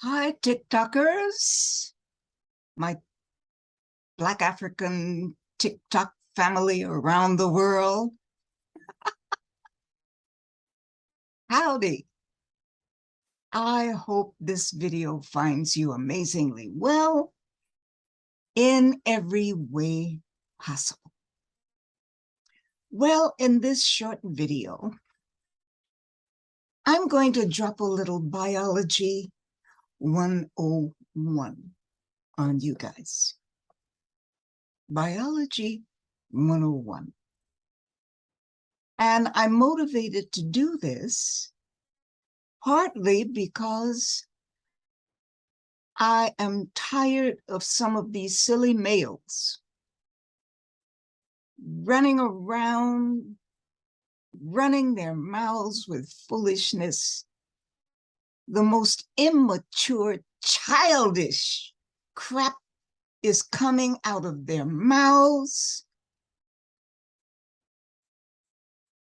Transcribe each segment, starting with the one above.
Hi, TikTokers, my Black African TikTok family around the world. Howdy. I hope this video finds you amazingly well in every way possible. Well, in this short video, I'm going to drop a little biology 101 on you guys. Biology 101. And I'm motivated to do this partly because I am tired of some of these silly males running around, running their mouths with foolishness, the most immature, childish crap is coming out of their mouths.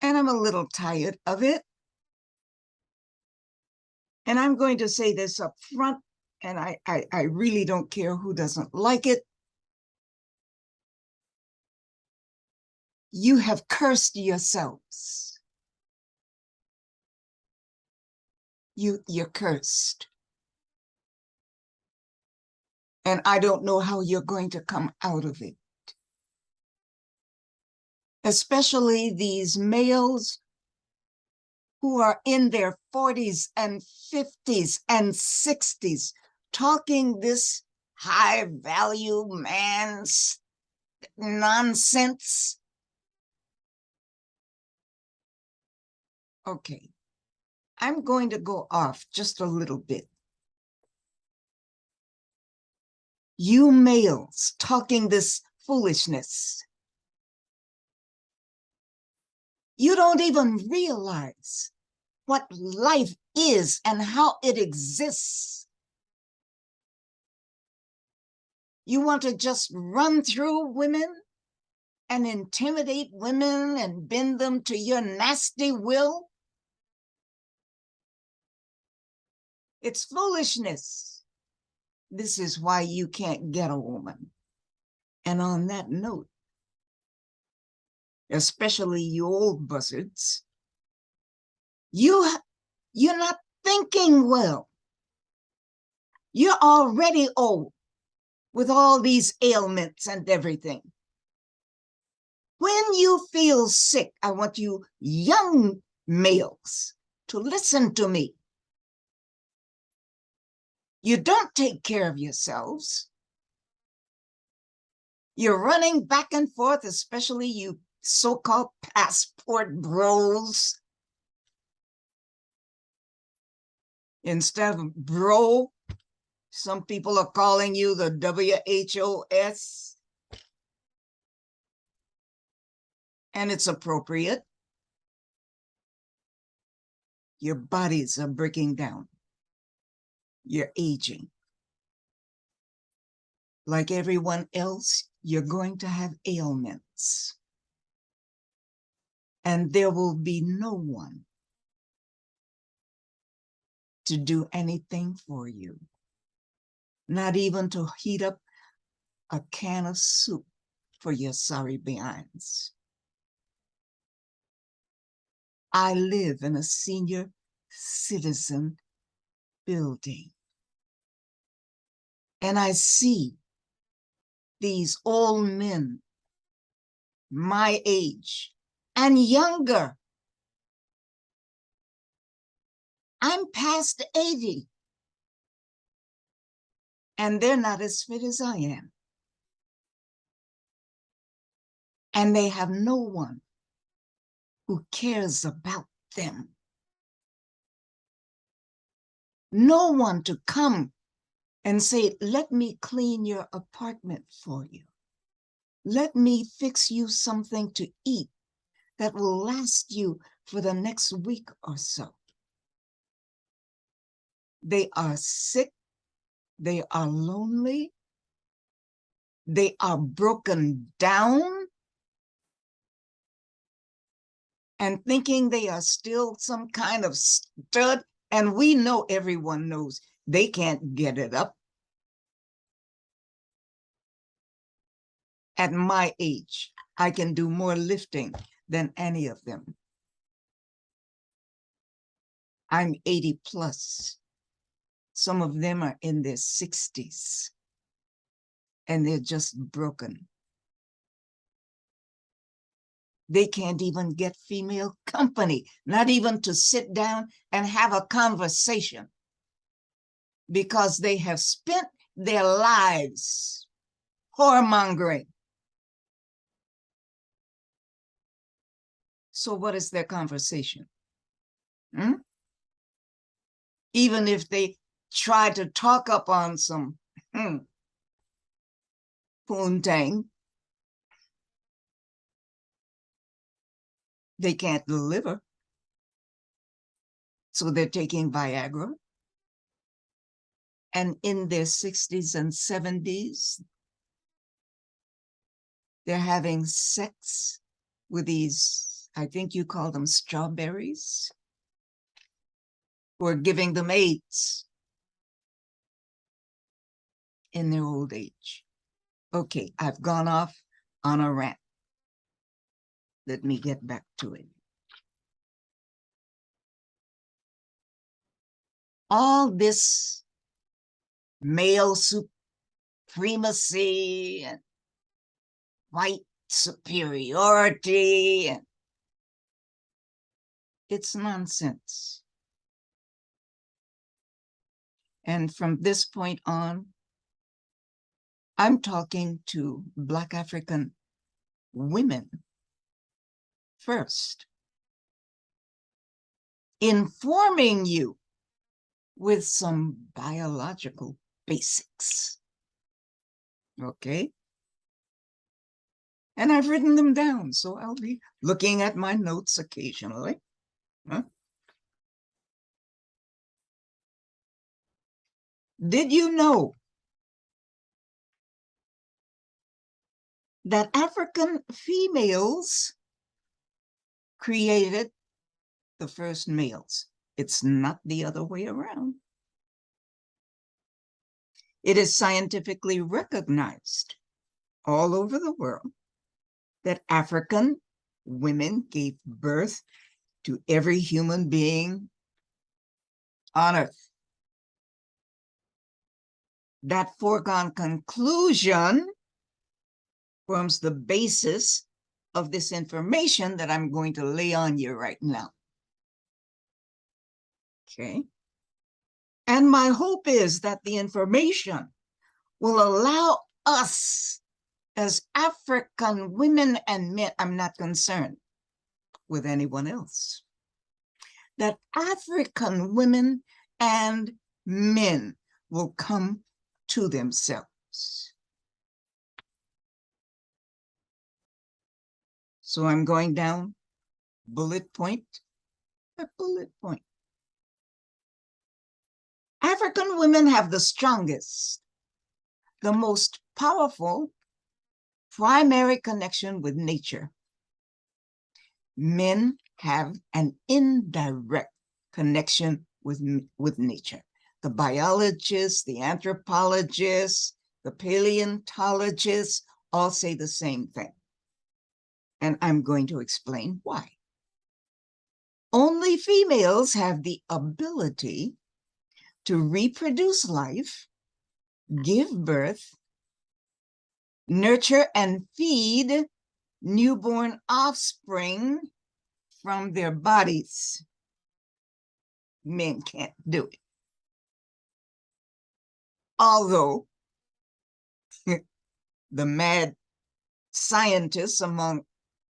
And I'm a little tired of it. And I'm going to say this up front, and I really don't care who doesn't like it. You have cursed yourselves. You're cursed. And I don't know how you're going to come out of it. Especially these males who are in their 40s and 50s and 60s, talking this high value man's nonsense. Okay, I'm going to go off just a little bit. You males talking this foolishness, you don't even realize what life is and how it exists. You want to just run through women and intimidate women and bend them to your nasty will? It's foolishness. This is why you can't get a woman. And on that note, especially you old buzzards, you're not thinking well. You're already old with all these ailments and everything. When you feel sick, I want you young males to listen to me. You don't take care of yourselves. You're running back and forth, especially you so-called passport bros. Instead of bro, some people are calling you the WHOS. And it's appropriate. Your bodies are breaking down. You're aging. Like everyone else, you're going to have ailments. And there will be no one to do anything for you. Not even to heat up a can of soup for your sorry behinds. I live in a senior citizen building. And I see these old men, my age and younger. I'm past 80. And they're not as fit as I am. And they have no one who cares about them. No one to come and say, let me clean your apartment for you. Let me fix you something to eat that will last you for the next week or so. They are sick. They are lonely. They are broken down and thinking they are still some kind of stud. And we know, everyone knows, They can't get it up. At my age, I can do more lifting than any of them. I'm 80 plus. Some of them are in their 60s, and they're just broken. They can't even get female company, not even to sit down and have a conversation, because they have spent their lives whoremongering. So what is their conversation? Even if they try to talk up on some poontang, they can't deliver. So they're taking Viagra. And in their 60s and 70s, they're having sex with these, I think you call them strawberries, who are giving them AIDS in their old age. Okay, I've gone off on a rant. Let me get back to it. All this male supremacy and white superiority, and it's nonsense. And from this point on, I'm talking to Black African women first, informing you with some biological basics. Okay? And I've written them down, so I'll be looking at my notes occasionally. Did you know that African females created the first males? It's not the other way around. It is scientifically recognized all over the world that African women gave birth to every human being on earth. That foregone conclusion forms the basis of this information that I'm going to lay on you right now. Okay. And my hope is that the information will allow us as African women and men, I'm not concerned with anyone else, that African women and men will come to themselves. So I'm going down bullet point by bullet point. African women have the strongest, the most powerful primary connection with nature. Men have an indirect connection with nature. The biologists, the anthropologists, the paleontologists all say the same thing. And I'm going to explain why. Only females have the ability to reproduce life, give birth, nurture and feed newborn offspring from their bodies. Men can't do it. Although the mad scientists among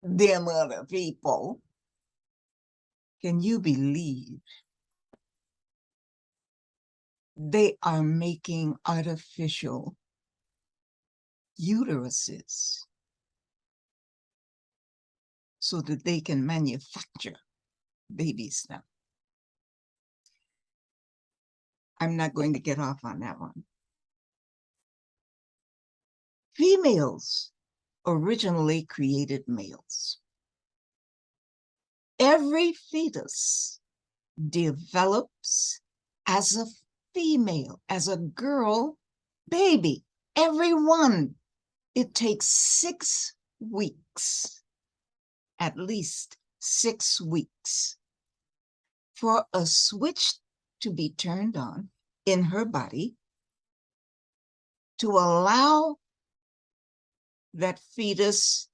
them other people, can you believe they are making artificial uteruses so that they can manufacture babies now? I'm not going to get off on that one. Females originally created males. Every fetus develops as a female, as a girl baby, every one, it takes 6 weeks, at least 6 weeks, for a switch to be turned on in her body to allow that fetus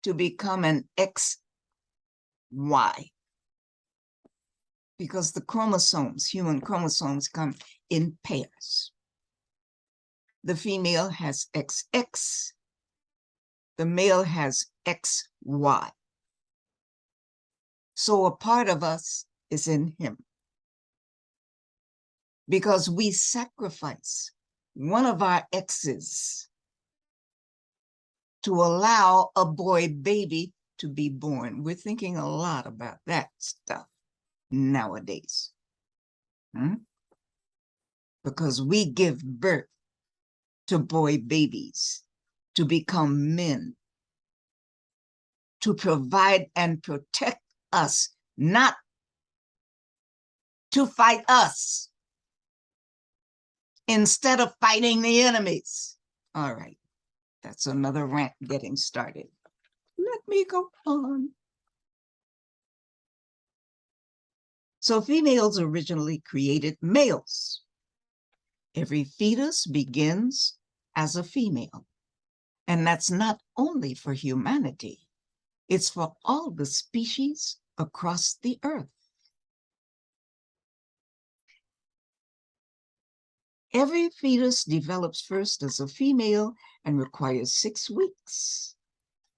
to become an XY. Because the chromosomes, human chromosomes, come in pairs. The female has XX, the male has XY. So a part of us is in him. Because we sacrifice one of our X's to allow a boy baby to be born. We're thinking a lot about that stuff nowadays. Because we give birth to boy babies to become men, to provide and protect us, not to fight us, instead of fighting the enemies. All right, that's another rant getting started. Let me go on. So females originally created males. Every fetus begins as a female. And that's not only for humanity, it's for all the species across the earth. Every fetus develops first as a female and requires 6 weeks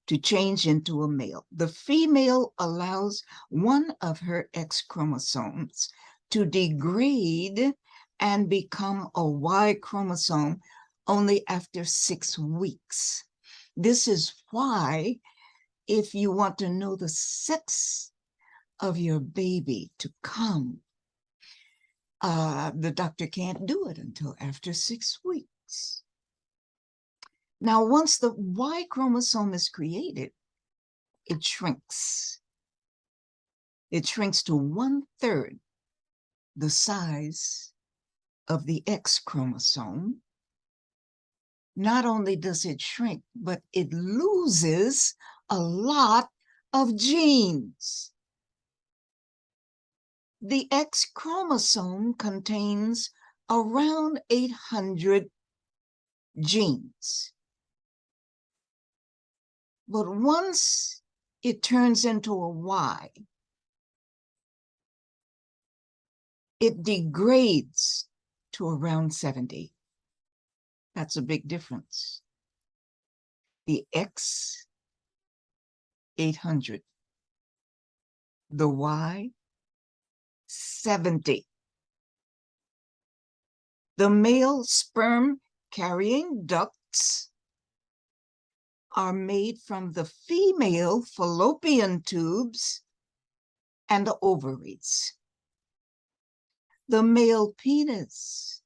to change into a male. The female allows one of her X chromosomes to degrade and become a Y chromosome only after 6 weeks. This is why, if you want to know the sex of your baby to come, the doctor can't do it until after 6 weeks. Now, once the Y chromosome is created, it shrinks. It shrinks to 1/3 the size of the X chromosome. Not only does it shrink, but it loses a lot of genes. The X chromosome contains around 800 genes. But once it turns into a Y, it degrades to around 70. That's a big difference. The X, 800. The Y, 70. The male sperm carrying ducts are made from the female fallopian tubes and the ovaries. The male penis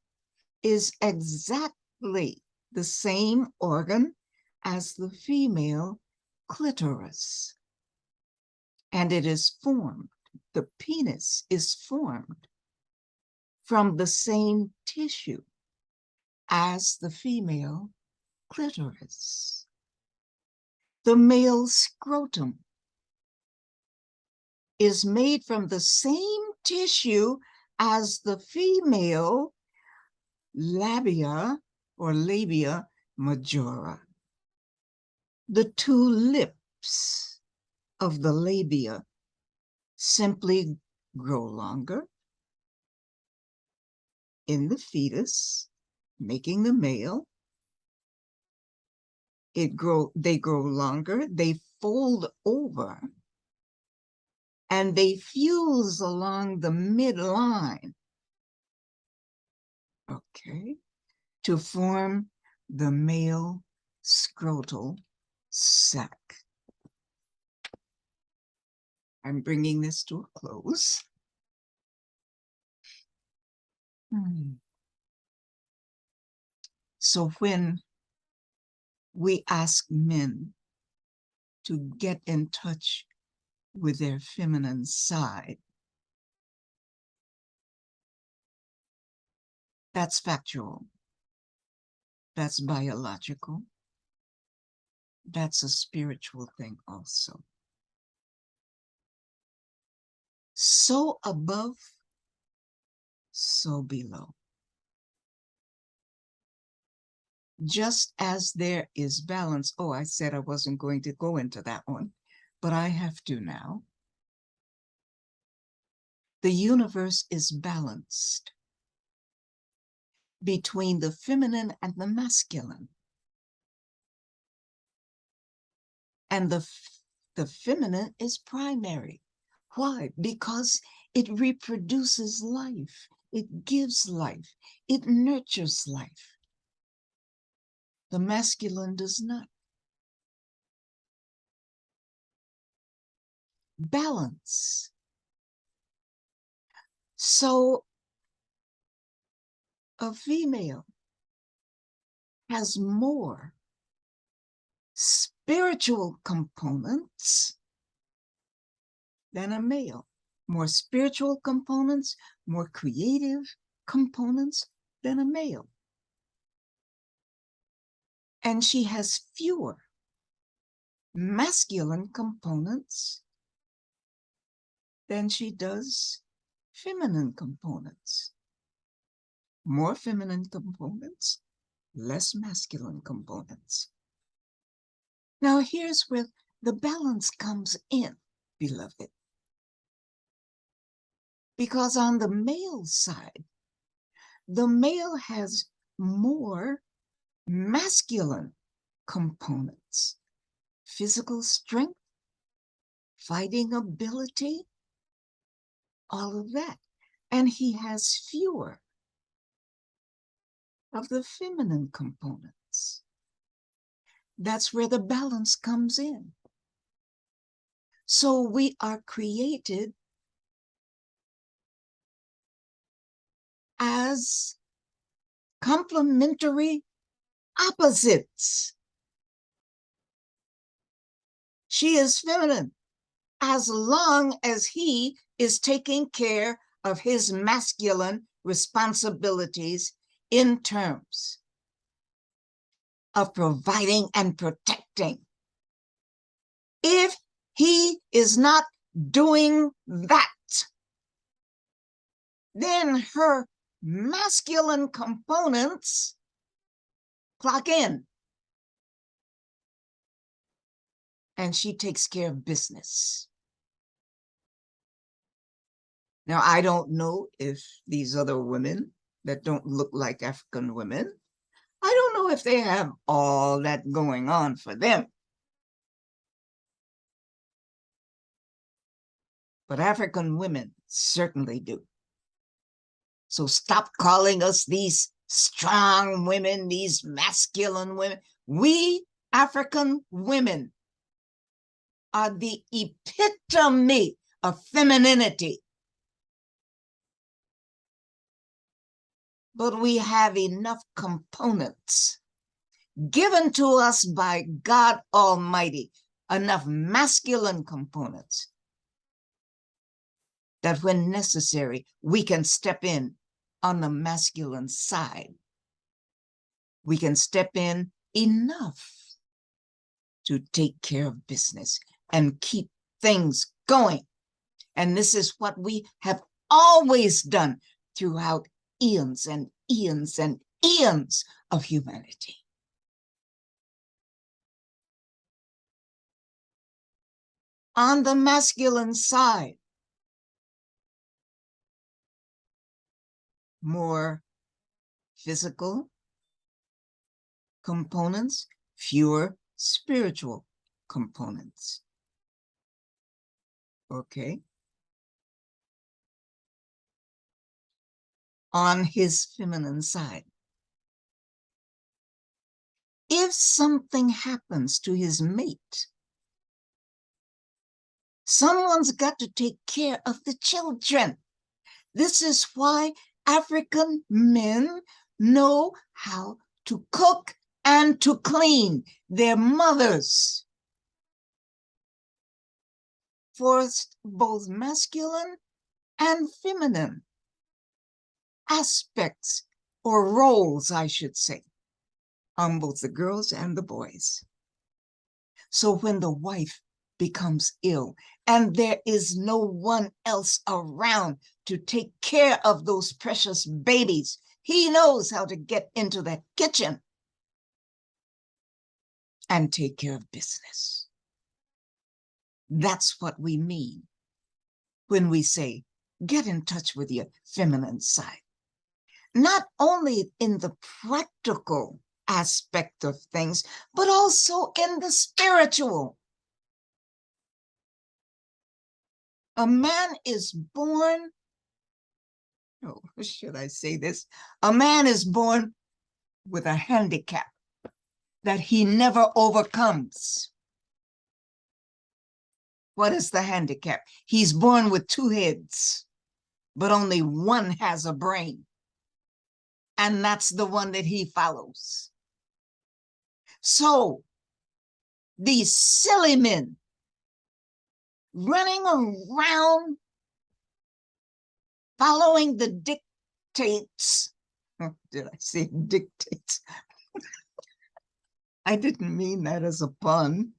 is exactly the same organ as the female clitoris. And it is formed, the penis is formed from the same tissue as the female clitoris. The male scrotum is made from the same tissue as the female labia or labia majora. The 2 lips of the labia simply grow longer in the fetus, making the male. They grow longer, they fold over, and they fuse along the midline, okay, to form the male scrotal sac. I'm bringing this to a close. So when we ask men to get in touch with their feminine side, That's factual. That's biological. That's a spiritual thing also. So above, so below. Just as there is balance. Oh, I said I wasn't going to go into that one, but I have to now. The universe is balanced between the feminine and the masculine. And the feminine is primary. Why? Because it reproduces life. It gives life. It nurtures life. The masculine does not. Balance. So a female has more spiritual components than a male. More spiritual components, more creative components than a male. And she has fewer masculine components than she does feminine components. More feminine components, less masculine components. Now here's where the balance comes in, beloved. Because on the male side, the male has more masculine components, physical strength, fighting ability, all of that. And he has fewer of the feminine components. That's where the balance comes in. So we are created as complementary opposites. She is feminine as long as he is taking care of his masculine responsibilities in terms of providing and protecting. If he is not doing that, then her masculine components clock in and she takes care of business. Now, I don't know if these other women that don't look like African women, I don't know if they have all that going on for them. But African women certainly do. So stop calling us these strong women, these masculine women. We African women are the epitome of femininity. But we have enough components given to us by God Almighty, enough masculine components that when necessary, we can step in on the masculine side. We can step in enough to take care of business and keep things going. And this is what we have always done throughout eons and eons and eons of humanity. On the masculine side, more physical components, fewer spiritual components. Okay. On his feminine side, if something happens to his mate, someone's got to take care of the children. This is why African men know how to cook and to clean. Their mothers, for both masculine and feminine aspects or roles, I should say, on both the girls and the boys. So when the wife becomes ill and there is no one else around to take care of those precious babies, he knows how to get into that kitchen and take care of business. That's what we mean when we say, get in touch with your feminine side. Not only in the practical aspect of things, but also in the spiritual. A man is born, oh, should I say this? A man is born with a handicap that he never overcomes. What is the handicap? He's born with two heads, but only one has a brain. And that's the one that he follows. So these silly men running around following the dictates. Oh, did I say dictates? I didn't mean that as a pun.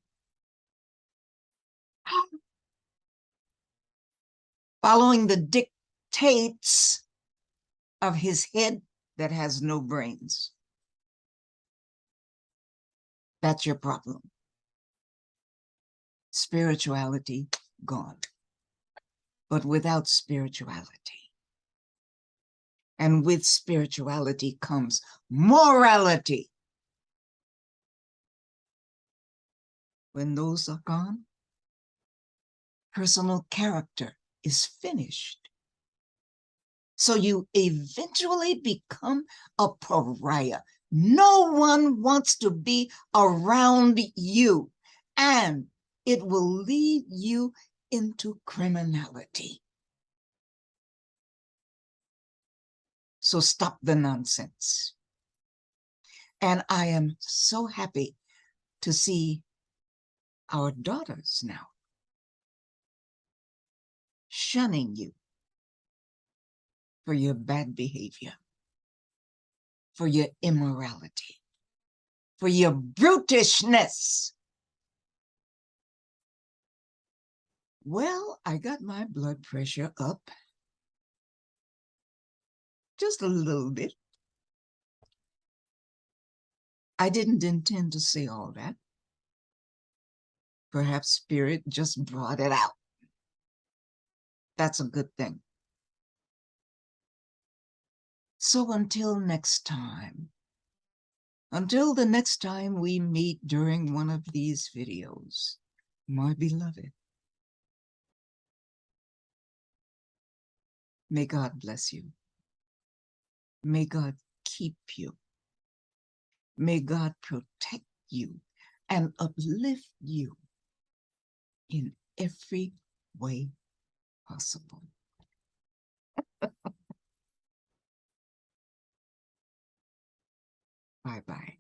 Following the dictates of his head that has no brains. That's your problem. Spirituality gone. But without spirituality, and with spirituality comes morality. When those are gone, personal character is finished. So you eventually become a pariah. No one wants to be around you, and it will lead you into criminality. So stop the nonsense. And I am so happy to see our daughters now shunning you for your bad behavior, for your immorality, for your brutishness. Well, I got my blood pressure up just a little bit. I didn't intend to say all that. Perhaps Spirit just brought it out. That's a good thing. So until next time, until the next time we meet during one of these videos, my beloved, may God bless you. May God keep you. May God protect you and uplift you in every way possible. Bye-bye.